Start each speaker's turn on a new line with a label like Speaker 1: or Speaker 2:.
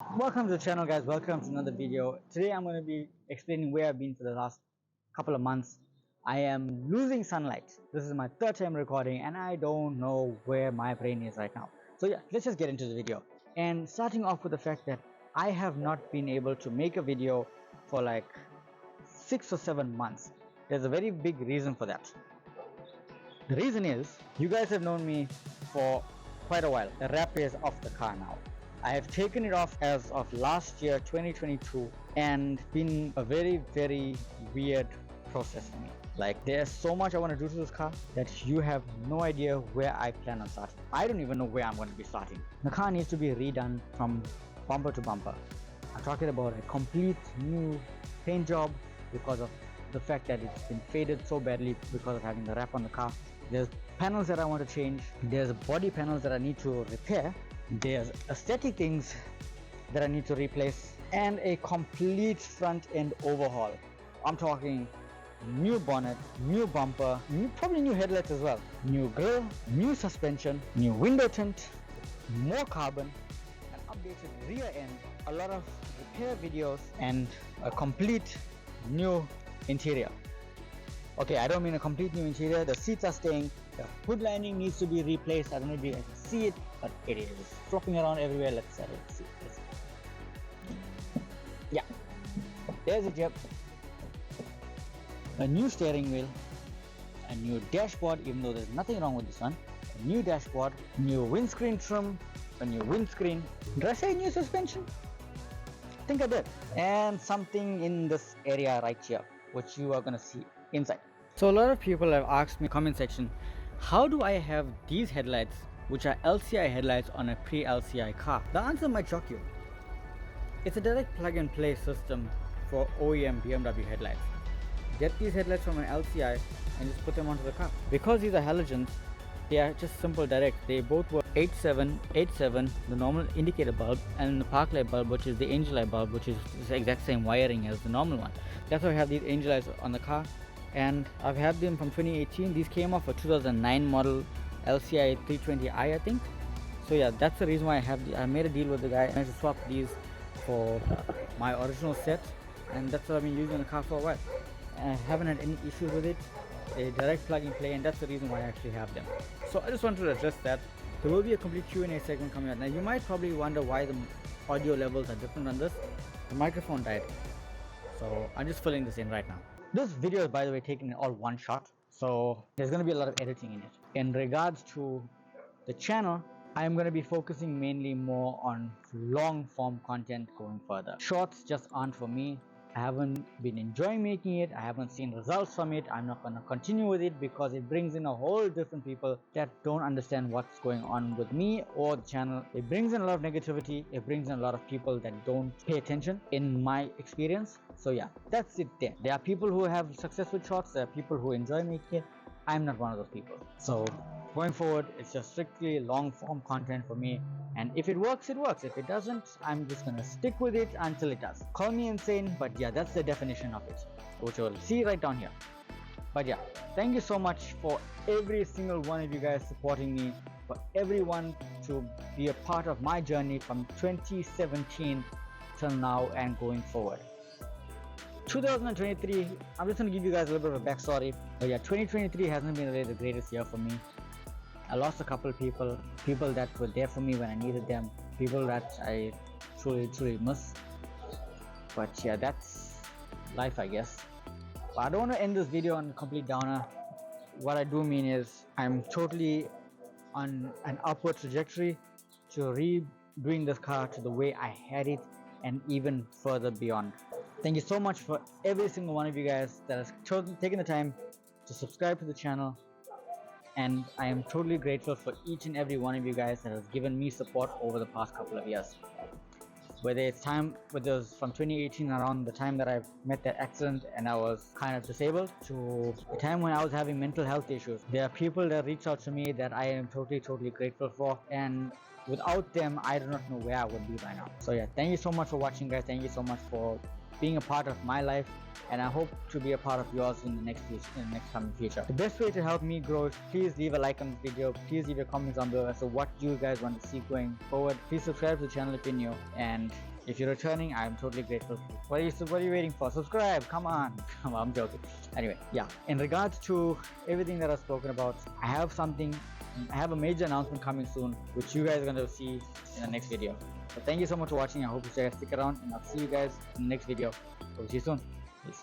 Speaker 1: Welcome to the channel, guys. Welcome to another video. Today I'm going to be explaining where I've been for the last couple of months. I am losing sunlight. This is my third time recording and I don't know where my brain is right now. So yeah, let's just get into the video. And starting off with the fact that I have not been able to make a video for like 6 or 7 months. There's a very big reason for that. The reason is, you guys have known me for quite a while. The wrap is off the car now. I have taken it off as of last year 2022 and been a very weird process for me. Like, there's so much I want to do to this car that you have no idea where I plan on starting. I don't even know where I'm going to be starting. The car needs to be redone from bumper to bumper. I'm talking about a complete new paint job because of the fact that it's been faded so badly because of having the wrap on the car. There's panels that I want to change. There's body panels that I need to repair. There's aesthetic things that I need to replace, and a complete front end overhaul. I'm talking new bonnet, new bumper, probably new headlights as well, new grille, new suspension, new window tint, more carbon, an updated rear end, a lot of repair videos, and a complete new interior. Okay, I don't mean a complete new interior. The seats are staying. The hood lining needs to be replaced. I don't know if you guys can see it, but it is flopping around everywhere. Let's see. Yeah, there's it. Yep. A new steering wheel, a new dashboard, even though there's nothing wrong with this one. A new dashboard, new windscreen trim, a new windscreen. Did I say new suspension? I think I did. And something in this area right here, which you are gonna see inside. So a lot of people have asked me in the comment section, how do I have these headlights, which are LCI headlights, on a pre-LCI car? The answer might shock you. It's a direct plug and play system for OEM BMW headlights. Get these headlights from an LCI and just put them onto the car. Because these are halogens, they are just simple direct. They both work 8787, the normal indicator bulb, and the park light bulb, which is the angel light bulb, which is the exact same wiring as the normal one. That's why I have these angel lights on the car, and I've had them from 2018. These came off a 2009 model LCI 320i, I think. So yeah, that's the reason why I made a deal with the guy and I to swap these for my original set, and that's what I've been using in the car for a while. I haven't had any issues with it. A direct plug and play, and that's the reason why I actually have them. So I just wanted to address that. There will be a complete Q&A segment coming out. Now you might probably wonder why the audio levels are different on this. The microphone died, so I'm just filling this in right now. This video is, by the way, taken in all one shot, so there's going to be a lot of editing in it. In regards to the channel, I'm going to be focusing mainly more on long form content going further. Shorts just aren't for me. I haven't been enjoying making it. I haven't seen results from it. I'm not going to continue with it because it brings in a whole different people that don't understand what's going on with me or the channel. It brings in a lot of negativity. It brings in a lot of people that don't pay attention, in my experience. So yeah, that's it there. There are people who have success with shorts. There are people who enjoy making it. I'm not one of those people. So going forward, it's just strictly long form content for me, and if it works, it works. If it doesn't, I'm just gonna stick with it until it does. Call me insane, but yeah, that's the definition of it, which you'll see right down here. But yeah, thank you so much for every single one of you guys supporting me, for everyone to be a part of my journey from 2017 till now and going forward. 2023, I'm just going to give you guys a little bit of a backstory. But yeah, 2023 hasn't been really the greatest year for me. I lost a couple of people that were there for me when I needed them, people that I truly miss. But yeah, that's life, I guess. But I don't want to end this video on a complete downer. What I do mean is, I'm totally on an upward trajectory to redoing this car to the way I had it and even further beyond. Thank you so much for every single one of you guys that has taken the time to subscribe to the channel, and I am totally grateful for each and every one of you guys that has given me support over the past couple of years. Whether it's from 2018, around the time that I met that accident and I was kind of disabled, to the time when I was having mental health issues. There are people that reach out to me that I am totally grateful for, and without them, I do not know where I would be by now. So yeah, thank you so much for watching, guys. Thank you so much for being a part of my life, and I hope to be a part of yours in the next coming future. The best way to help me grow is please leave a like on this video, please leave your comments down below as to what you guys want to see going forward. Please subscribe to the channel if you're new, and if you're returning, I'm totally grateful. What are you waiting for? Subscribe, come on. I'm joking. Anyway, yeah, in regards to everything that I've spoken about, I have a major announcement coming soon, which you guys are going to see in the next video. So thank you so much for watching. I hope you guys stick around, and I'll see you guys in the next video. So see you soon. Peace.